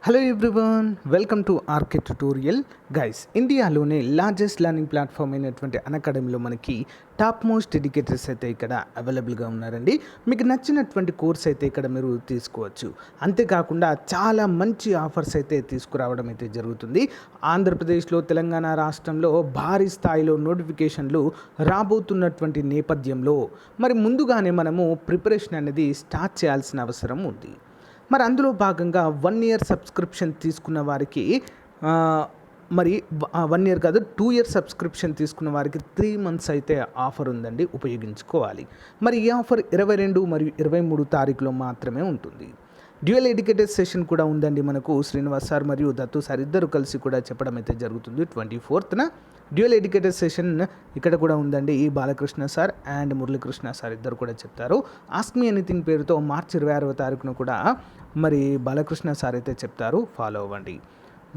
Hello everyone, welcome to RK tutorial. Guys, ఇండియాలోనే largest learning platform అయినటువంటి అకాడమీలో మనకి టాప్ మోస్ట్ ఎడ్యుకేటర్స్ అయితే ఇక్కడ అవైలబుల్గా ఉన్నారండి. మీకు నచ్చినటువంటి కోర్స్ అయితే ఇక్కడ మీరు తీసుకోవచ్చు. అంతేకాకుండా చాలా మంచి ఆఫర్స్ అయితే తీసుకురావడం అయితే జరుగుతుంది. ఆంధ్రప్రదేశ్లో, తెలంగాణ రాష్ట్రంలో భారీ స్థాయిలో నోటిఫికేషన్లు రాబోతున్నటువంటి నేపథ్యంలో మరి ముందుగానే మనము ప్రిపరేషన్ అనేది స్టార్ట్ చేయాల్సిన అవసరం ఉంది. మరి అందులో భాగంగా 1 ఇయర్ సబ్స్క్రిప్షన్ తీసుకున్న వారికి మరి 1 ఇయర్ కాదు 2 ఇయర్ సబ్స్క్రిప్షన్ తీసుకున్న వారికి 3 మంత్స్ అయితే ఆఫర్ ఉందండి, ఉపయోగించుకోవాలి. మరి ఈ ఆఫర్ 22 మరియు 23 తారీఖులో మాత్రమే ఉంటుంది. డ్యూయల్ ఎడ్యుకేటెడ్ సెషన్ కూడా ఉందండి. మనకు శ్రీనివాస్ సార్ మరియు దత్తు సార్ ఇద్దరు కలిసి కూడా చెప్పడం అయితే జరుగుతుంది. 24న డ్యూయల్ ఎడ్యుకేటెడ్ సెషన్ ఇక్కడ కూడా ఉందండి. ఈ Balakrishna sir and Muralikrishna sir ఇద్దరు కూడా చెప్తారు. ఆస్క్ మీ ఎనీథింగ్ పేరుతో మార్చి 26వ తారీఖున కూడా మరి బాలకృష్ణ సార్ అయితే చెప్తారు. ఫాలో అవ్వండి.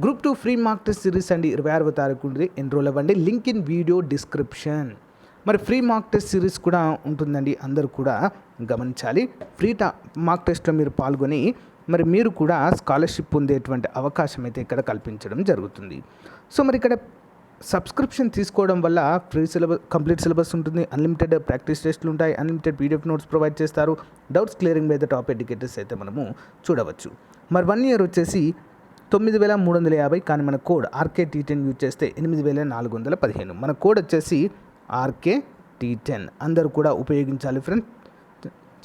Group 2 free mark test series అండి 26వ తారీఖు ఎన్రోల్ అవ్వండి. Link in video description. మరి ఫ్రీ మార్క్ టెస్ట్ సిరీస్ కూడా ఉంటుందండి, అందరూ కూడా గమనించాలి. ఫ్రీ మార్క్ టెస్ట్లో మీరు పాల్గొని మరి మీరు కూడా స్కాలర్షిప్ పొందేటువంటి అవకాశం అయితే ఇక్కడ కల్పించడం జరుగుతుంది. సో మరి ఇక్కడ సబ్స్క్రిప్షన్ తీసుకోవడం వల్ల ఫ్రీ సిలబస్, కంప్లీట్ సిలబస్ ఉంటుంది, అన్లిమిటెడ్ ప్రాక్టీస్ టెస్ట్లు ఉంటాయి, అన్లిమిటెడ్ పీడిఎఫ్ నోట్స్ ప్రొవైడ్ చేస్తారు, doubts clearing by the top educators అయితే మనము చూడవచ్చు. మరి 1 ఇయర్ వచ్చేసి 9350, కానీ మన కోడ్ RKT10 యూజ్ చేస్తే 8415. మన కోడ్ వచ్చేసి RKT10. అందరూ కూడా ఉపయోగించాలి ఫ్రెండ్స్,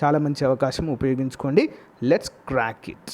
చాలా మంచి అవకాశం, ఉపయోగించుకోండి. Let's crack it.